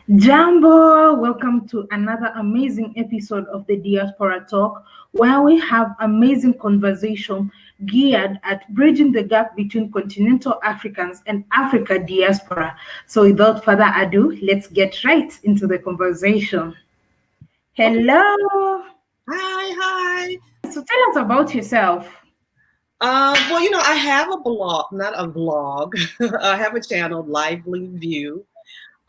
Jambo, welcome to another amazing episode of the Diaspora Talk, where we have amazing conversation geared at bridging the gap between continental Africans and Africa diaspora. So, without further ado, let's get right into the conversation. Okay. Hello. Hi. So, tell us about yourself. I have a blog, not a vlog. I have a channel, Livelyview.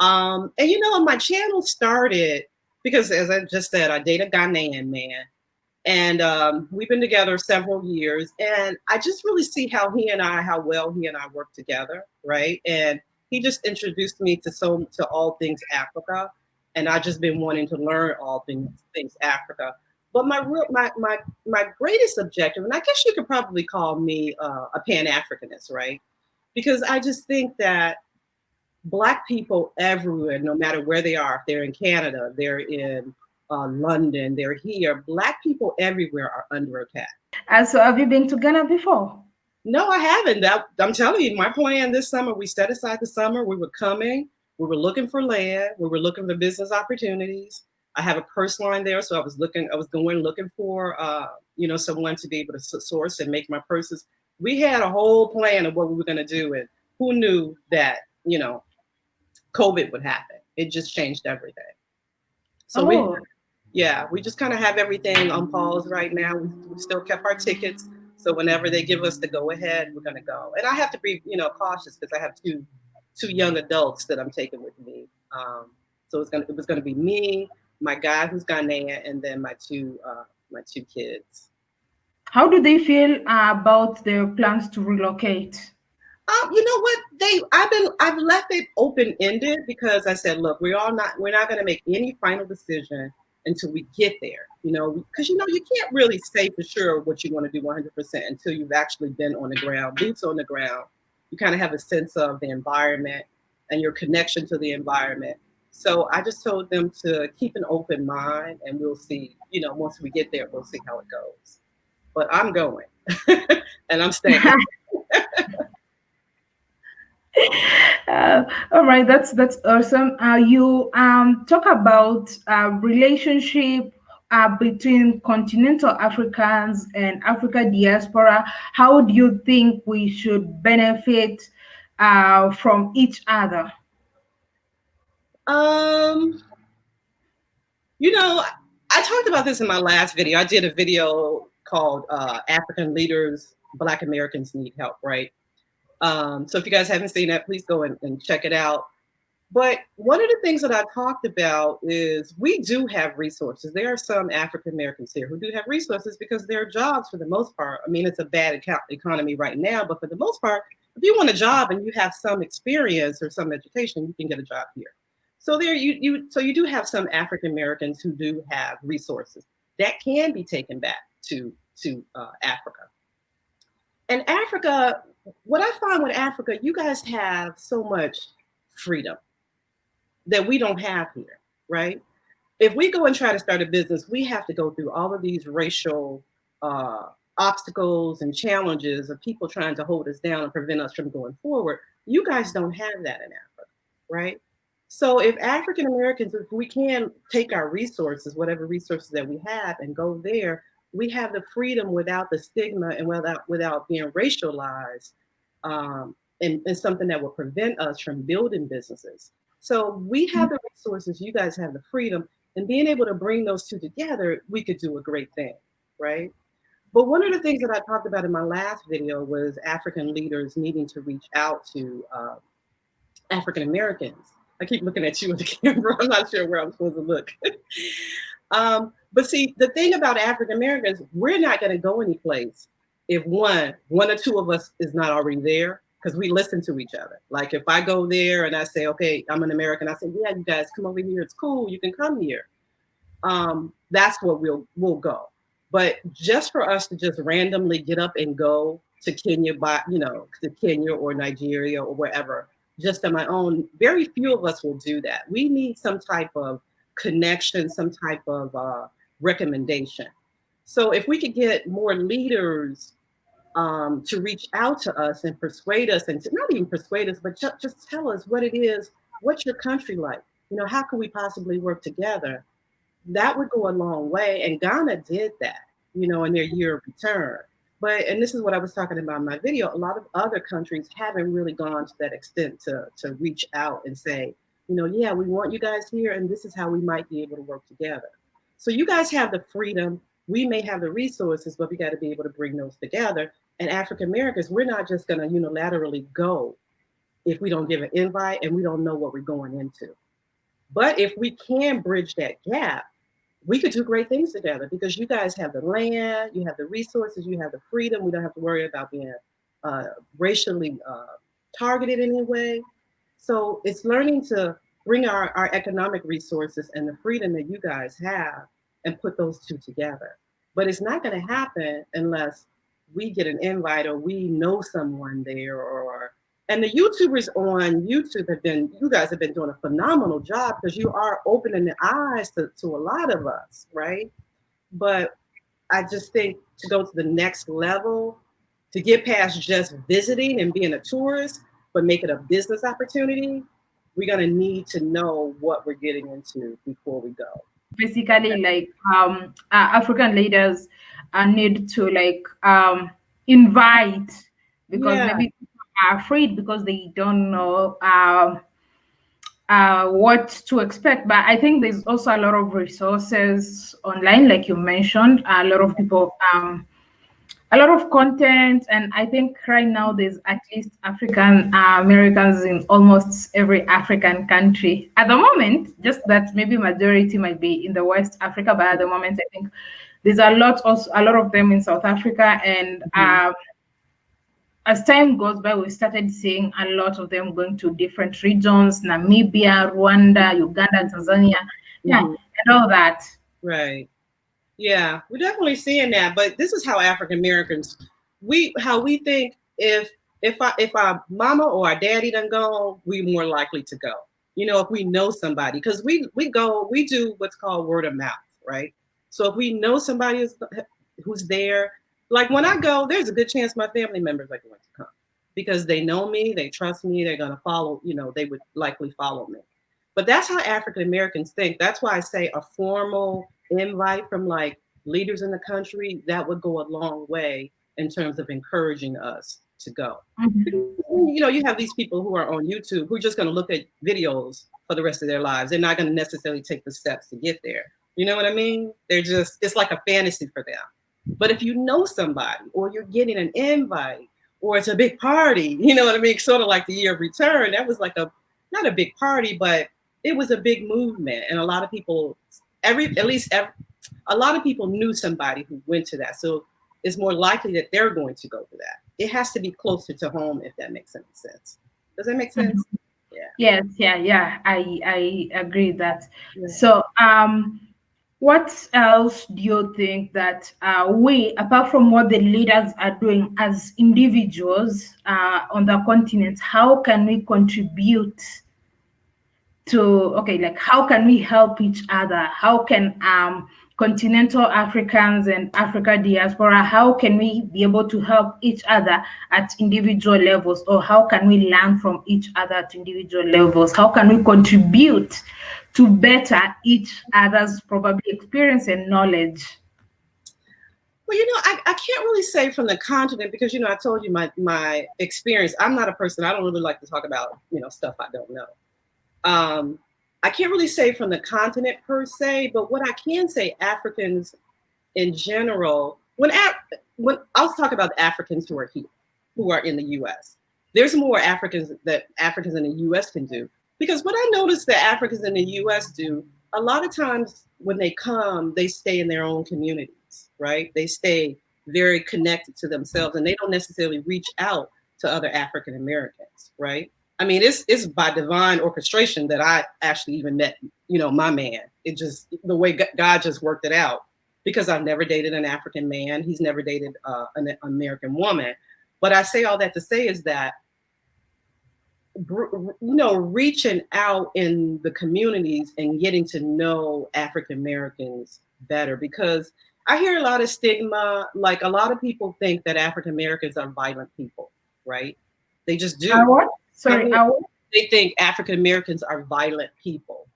My channel started because, as I just said, I date a Ghanaian man, and we've been together several years, and I just really see how well he and I work together, right? And he just introduced me to all things Africa, and I've just been wanting to learn all things Africa. But my greatest objective, and I guess you could probably call me a Pan Africanist, right? Because I just think that Black people everywhere, no matter where they are, if they're in Canada, they're in London, they're here, Black people everywhere are under attack. So, have you been to Ghana before? No, I haven't. I'm telling you, my plan this summer, we set aside the summer, we were coming, we were looking for land, we were looking for business opportunities. I have a purse line there, so I was going looking for, someone to be able to source and make my purses. We had a whole plan of what we were going to do, and who knew that, COVID would happen. It just changed everything. So Oh, we just kind of have everything on pause right now. We still kept our tickets. So whenever they give us the go ahead, we're going to go. And I have to be, cautious because I have two young adults that I'm taking with me. So it was going to be me, my guy who's Ghanaian, and then my two kids. how do they feel about their plans to relocate? You know what? I've left it open ended because I said, look, we're not going to make any final decision until we get there. Because you can't really say for sure what you want to do 100% until you've actually been on the ground, boots on the ground. You kind of have a sense of the environment and your connection to the environment. So I just told them to keep an open mind, and we'll see. Once we get there, we'll see how it goes. But I'm going, and I'm staying. All right, that's awesome. You talk about relationship between continental Africans and Africa diaspora. How do you think we should benefit from each other? Um, I talked about this in my last video. I did a video called African Leaders, Black Americans Need Help, right? So if you guys haven't seen that, please go and check it out. But one of the things that I talked about is we do have resources. There are some African Americans here who do have resources because their jobs, for the most part, I mean, it's a bad economy right now, but for the most part, if you want a job and you have some experience or some education, you can get a job here. So you do have some African Americans who do have resources that can be taken back to Africa. And Africa, what I find with Africa, you guys have so much freedom that we don't have here, right? If we go and try to start a business, we have to go through all of these racial obstacles and challenges of people trying to hold us down and prevent us from going forward. You guys don't have that in Africa, right? So if African Americans, if we can take our resources, whatever resources that we have, and go there, we have the freedom without the stigma and without being racialized, and something that will prevent us from building businesses. So we have the resources, you guys have the freedom, and being able to bring those two together, we could do a great thing, right? But one of the things that I talked about in my last video was African leaders needing to reach out to African Americans. I keep looking at you in the camera. I'm not sure where I'm supposed to look. But see, the thing about African Americans, we're not going to go anyplace if one or two of us is not already there, because we listen to each other. Like if I go there and I say, okay, I'm an American, I say, yeah, you guys come over here. It's cool. You can come here. That's where we'll go. But just for us to just randomly get up and go to Kenya, to Kenya or Nigeria or wherever, just on my own, very few of us will do that. We need some type of connection, some type of recommendation. So if we could get more leaders to reach out to us and persuade us, and to not even persuade us, but just tell us what it is, what's your country like? how can we possibly work together? That would go a long way. And Ghana did that, in their year of return. And this is what I was talking about in my video. A lot of other countries haven't really gone to that extent to reach out and say, yeah, we want you guys here, and this is how we might be able to work together. So you guys have the freedom. We may have the resources, but we got to be able to bring those together. And African Americans, we're not just going to unilaterally go if we don't give an invite and we don't know what we're going into. But if we can bridge that gap, we could do great things together, because you guys have the land, you have the resources, you have the freedom. We don't have to worry about being racially targeted in any way. So it's learning to bring our economic resources and the freedom that you guys have and put those two together. But it's not going to happen unless we get an invite or we know someone there. And the YouTubers on YouTube you guys have been doing a phenomenal job, because you are opening the eyes to a lot of us, right? But I just think to go to the next level, to get past just visiting and being a tourist, but make it a business opportunity, we're going to need to know what we're getting into before we go. Basically, like African leaders need to invite, because maybe people are afraid because they don't know what to expect. But I think there's also a lot of resources online, like you mentioned, a lot of people, a lot of content. And I think right now there's at least African Americans in almost every African country at the moment. Just that maybe majority might be in the West Africa, but at the moment I think there's a lot of them in South Africa. And as time goes by, we started seeing a lot of them going to different regions: Namibia, Rwanda, Uganda, Tanzania, and all that. Right. Yeah, we're definitely seeing that. But this is how African Americans, we think if our mama or our daddy done gone, we're more likely to go. If we know somebody, because we do what's called word of mouth, right? So if we know somebody who's there, like when I go, there's a good chance my family members are going to come, because they know me, they trust me, they're going to follow, they would likely follow me. But that's how African Americans think. That's why I say a formal invite from like leaders in the country, that would go a long way in terms of encouraging us to go. You have these people who are on YouTube who are just going to look at videos for the rest of their lives. They're not going to necessarily take the steps to get there. You know what I mean? It's like a fantasy for them. But if you know somebody, or you're getting an invite, or it's a big party, you know what I mean? Sort of like the year of return. That was like not a big party, but it was a big movement. And a lot of people, a lot of people knew somebody who went to that. So it's more likely that they're going to go to that. It has to be closer to home, if that makes any sense. Does that make sense? Yeah. Yes, yeah. I agree with that. Yeah. So what else do you think that we, apart from what the leaders are doing as individuals on the continent, how can we contribute to, how can we help each other? How can continental Africans and Africa diaspora, how can we be able to help each other at individual levels? Or how can we learn from each other at individual levels? How can we contribute to better each other's probably experience and knowledge? Well, I can't really say from the continent, because, I told you my experience. I'm not a person, I don't really like to talk about, stuff I don't know. I can't really say from the continent per se, but what I can say, Africans in general, when I'll talk about the Africans who are here, who are in the U.S. There's more Africans that Africans in the U.S. can do, because what I noticed that Africans in the U.S. do, a lot of times when they come, they stay in their own communities, right? They stay very connected to themselves, and they don't necessarily reach out to other African Americans, right? I mean, it's by divine orchestration that I actually even met, my man. It just, the way God just worked it out, because I've never dated an African man. He's never dated an American woman. But I say all that to say is that, reaching out in the communities and getting to know African Americans better, because I hear a lot of stigma. Like, a lot of people think that African Americans are violent people, right? They just do. What? Sorry, they think African Americans are violent people.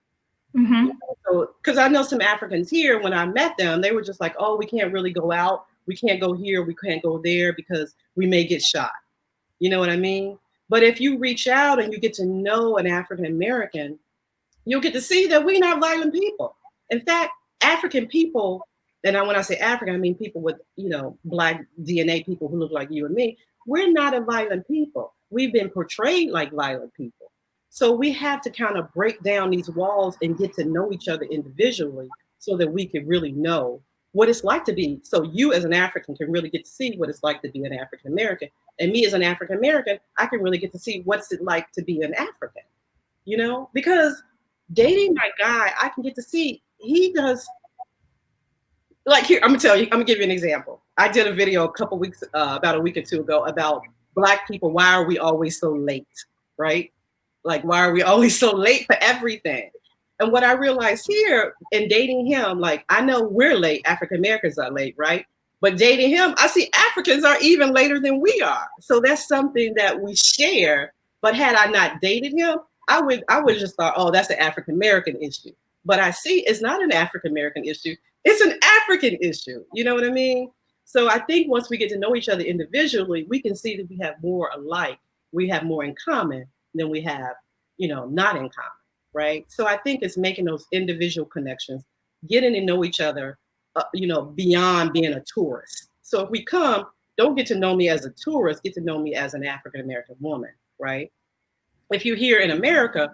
So, because I know some Africans here, when I met them, they were just like, oh, we can't really go out. We can't go here. We can't go there because we may get shot. You know what I mean? But if you reach out and you get to know an African American, you'll get to see that we're not violent people. In fact, African people, and when I say African, I mean people with, Black DNA, people who look like you and me, we're not a violent people. We've been portrayed like violent people. So we have to kind of break down these walls and get to know each other individually so that we can really know what it's like to be. So you as an African can really get to see what it's like to be an African American. And me as an African American, I can really get to see what's it like to be an African, because dating my guy, I can get to see he does. Like here, I'm gonna give you an example. I did a video a couple weeks, about a week or two ago, about Black people. Why are we always so late, right? Like, why are we always so late for everything? And what I realized here in dating him, like, I know we're late, African Americans are late, right? But dating him, I see Africans are even later than we are. So that's something that we share. But had I not dated him, I would just thought, oh, that's an African American issue. But I see it's not an African American issue. It's an African issue. You know what I mean? So I think once we get to know each other individually, we can see that we have more alike. We have more in common than we have, not in common, right? So I think it's making those individual connections, getting to know each other, beyond being a tourist. So if we come, don't get to know me as a tourist, get to know me as an African American woman, right? If you're here in America,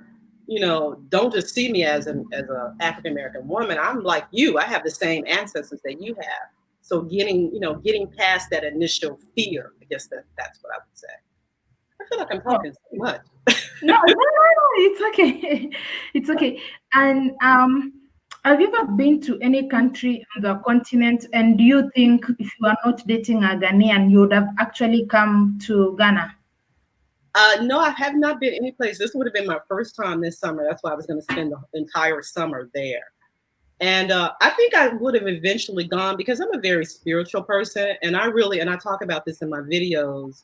don't just see me as an African American woman. I'm like you. I have the same ancestors that you have. So getting past that initial fear, I guess that's what I would say. I feel like I'm talking so much. No, it's okay. It's okay. And have you ever been to any country on the continent? And do you think if you are not dating a Ghanaian, you would have actually come to Ghana? No, I have not been any place. This would have been my first time this summer. That's why I was going to spend the entire summer there. And I think I would have eventually gone because I'm a very spiritual person. And I talk about this in my videos.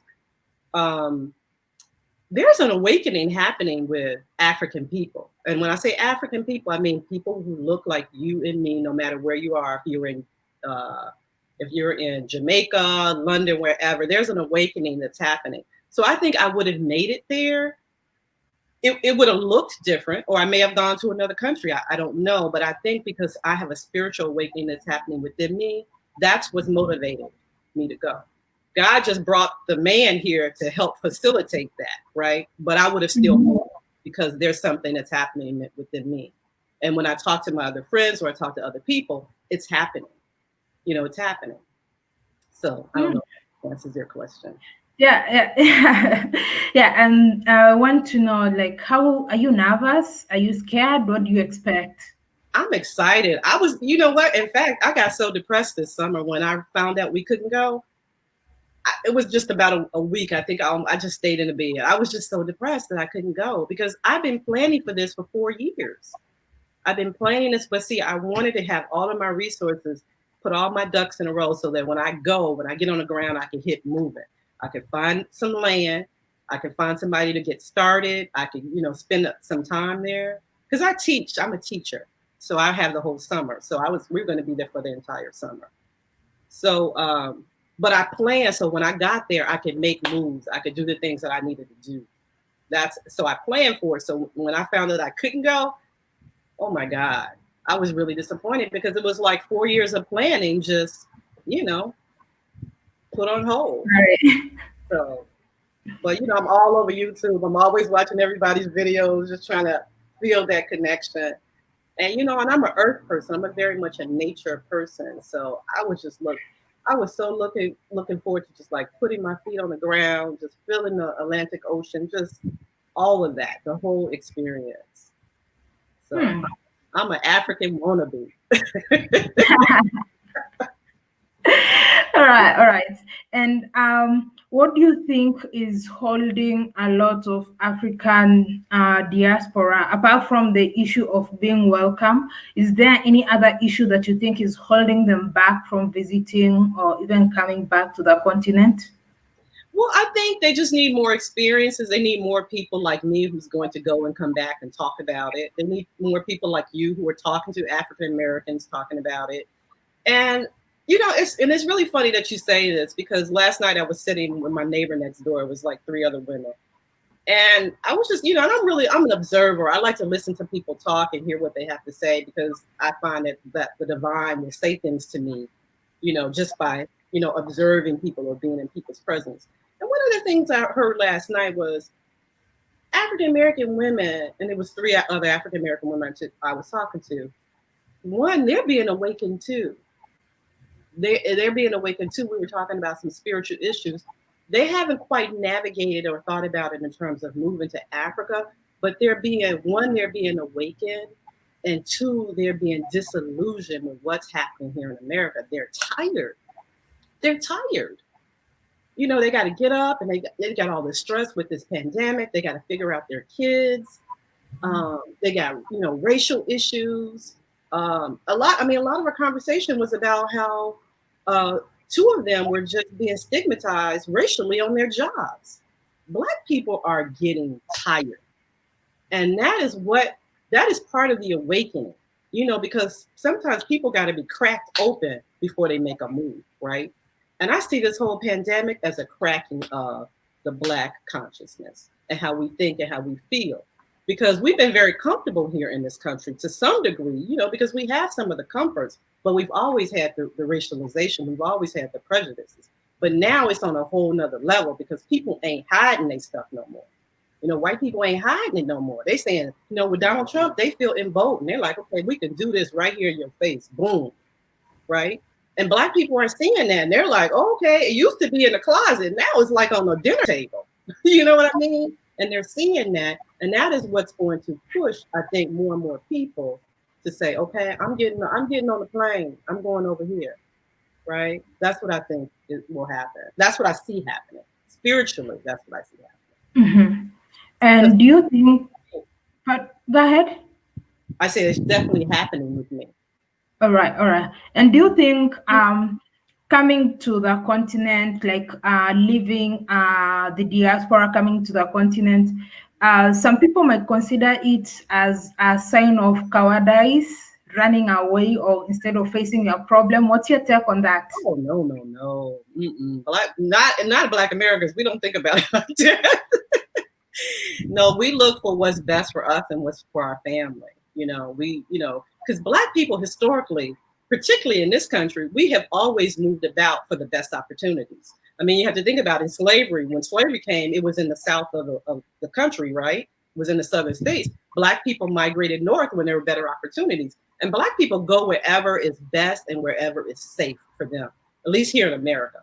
There's an awakening happening with African people. And when I say African people, I mean people who look like you and me, no matter where you are. If you're in Jamaica, London, wherever, there's an awakening that's happening. So I think I would have made it there. It would have looked different, or I may have gone to another country. I don't know. But I think because I have a spiritual awakening that's happening within me, that's what's motivated me to go. God just brought the man here to help facilitate that, right? But I would have still gone because there's something that's happening within me. And when I talk to my other friends or I talk to other people, it's happening. It's happening. So I don't know if that answers your question. Yeah. Yeah. And I want to know, like, how are you nervous? Are you scared? What do you expect? I'm excited. I was, you know what? In fact, I got so depressed this summer when I found out we couldn't go. It was just about a week. I think I just stayed in the bed. I was just so depressed that I couldn't go because I've been planning for this for 4 years. I've been planning this, but see, I wanted to have all of my resources, put all my ducks in a row so that when I get on the ground, I can hit moving. I could find some land. I could find somebody to get started. I could, spend some time there because I teach. I'm a teacher, so I have the whole summer. So we were going to be there for the entire summer. So, but I planned so when I got there, I could make moves. I could do the things that I needed to do. So I planned for it. So when I found that I couldn't go, oh my God, I was really disappointed because it was like 4 years of planning just, put on hold. Right. So, but I'm all over YouTube. I'm always watching everybody's videos, just trying to feel that connection. And and I'm an earth person. I'm very much a nature person. So I was so looking forward to just like putting my feet on the ground, just feeling the Atlantic Ocean, just all of that, the whole experience. So I'm an African wannabe. All right. And what do you think is holding a lot of African diaspora, apart from the issue of being welcome? Is there any other issue that you think is holding them back from visiting or even coming back to the continent? Well, I think they just need more experiences. They need more people like me who's going to go and come back and talk about it. They need more people like you who are talking to African Americans, talking about it. And it's really funny that you say this, because last night I was sitting with my neighbor next door. It was like three other women. And I was just, and I'm an observer. I like to listen to people talk and hear what they have to say, because I find that the divine will say things to me, just by, observing people or being in people's presence. And one of the things I heard last night was African American women, and it was three other African American women I was talking to. One, they're being awakened too. They're being awakened too. We were talking about some spiritual issues. They haven't quite navigated or thought about it in terms of moving to Africa, but they're being awakened, and two, they're being disillusioned with what's happening here in America. They're tired. They're tired. They got to get up, and they got all this stress with this pandemic. They got to figure out their kids. They got, racial issues. A lot of our conversation was about how two of them were just being stigmatized racially on their jobs. Black people are getting tired. And that is part of the awakening, because sometimes people got to be cracked open before they make a move, right? And I see this whole pandemic as a cracking of the Black consciousness and how we think and how we feel. Because we've been very comfortable here in this country to some degree, because we have some of the comforts, but we've always had the racialization. We've always had the prejudices. But now it's on a whole nother level, because people ain't hiding their stuff no more. White people ain't hiding it no more. They saying, with Donald Trump, they feel emboldened. They're like, okay, we can do this right here in your face. Boom. Right? And Black people are seeing that. And they're like, oh, okay, it used to be in the closet. Now it's like on the dinner table. You know what I mean? And they're seeing that. And that is what's going to push, I think, more and more people to say, okay, I'm getting on the plane. I'm going over here. Right? That's what I think will happen. That's what I see happening. Spiritually, that's what I see happening. Mm-hmm. And do you think, but go ahead. I say it's definitely happening with me. All right. And do you think coming to the continent, like leaving the diaspora, coming to the continent, some people might consider it as a sign of cowardice, running away, or instead of facing your problem? What's your take on that? Oh, no. Not Black Americans. We don't think about it like that. No, we look for what's best for us and what's for our family. Because Black people historically, particularly in this country, we have always moved about for the best opportunities. I mean, you have to think about it. In slavery, when slavery came, it was in the south of the country, right? It was in the southern states. Black people migrated north when there were better opportunities. And Black people go wherever is best and wherever is safe for them, at least here in America.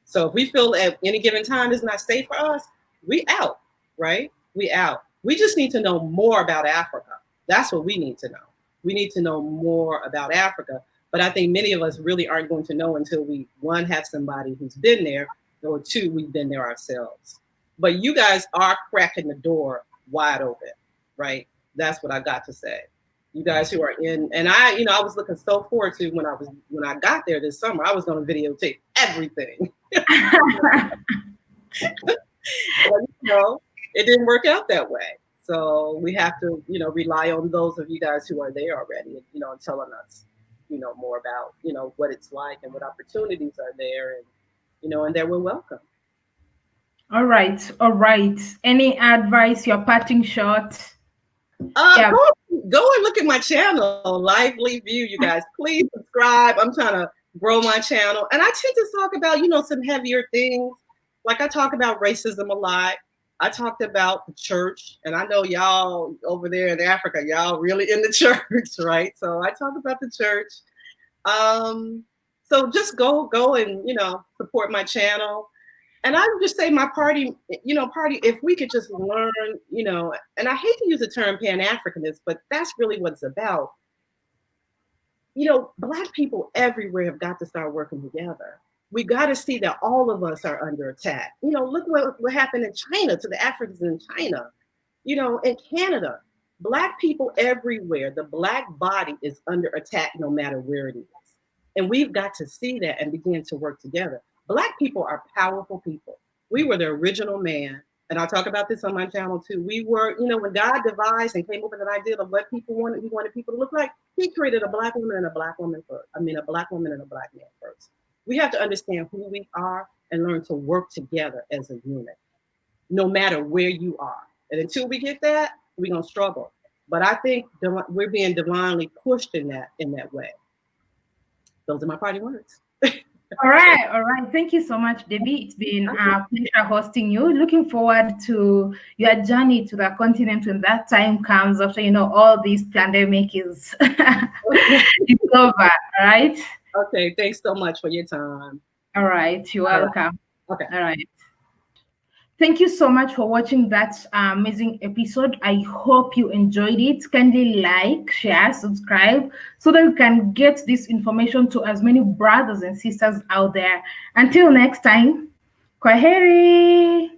So if we feel at any given time it's not safe for us, we out, right? We out. We just need to know more about Africa. That's what we need to know. We need to know more about Africa. But I think many of us really aren't going to know until we, one, have somebody who's been there, or two, we've been there ourselves. But you guys are cracking the door wide open, right? That's what I got to say. You guys who are in, and I was looking so forward to when I got there this summer, I was going to videotape everything. But, it didn't work out that way. So we have to, rely on those of you guys who are there already, and telling us, more about, what it's like and what opportunities are there, and, and that we're welcome. All right. Any advice, your parting shot? Yeah. Go and look at my channel, Livelyview, you guys. Please subscribe. I'm trying to grow my channel. And I tend to talk about, some heavier things. Like I talk about racism a lot. I talked about the church, and I know y'all over there in Africa, y'all really in the church, right? So I talk about the church. So just go and, support my channel. And I would just say my party, if we could just learn, and I hate to use the term Pan-Africanist, but that's really what it's about. Black people everywhere have got to start working together. We got to see that all of us are under attack. Look what happened in China to the Africans in China, in Canada. Black people everywhere, the Black body is under attack no matter where it is. And we've got to see that and begin to work together. Black people are powerful people. We were the original man. And I'll talk about this on my channel too. We were, when God devised and came up with an idea of what people wanted, he wanted people to look like. He created a black woman and a black woman first. I mean, a black woman and a black man first. We have to understand who we are and learn to work together as a unit, no matter where you are. And until we get that, we're gonna struggle. But I think we're being divinely pushed in that way. Those are my party words. All right. Thank you so much, Debby. It's been a pleasure hosting you. Looking forward to your journey to the continent when that time comes after, all this pandemic is it's over, all right? Okay, thanks so much for your time. All right, you're welcome. Okay. All right. Thank you so much for watching that amazing episode. I hope you enjoyed it. Kindly like, share, subscribe so that we can get this information to as many brothers and sisters out there. Until next time, kwaheri.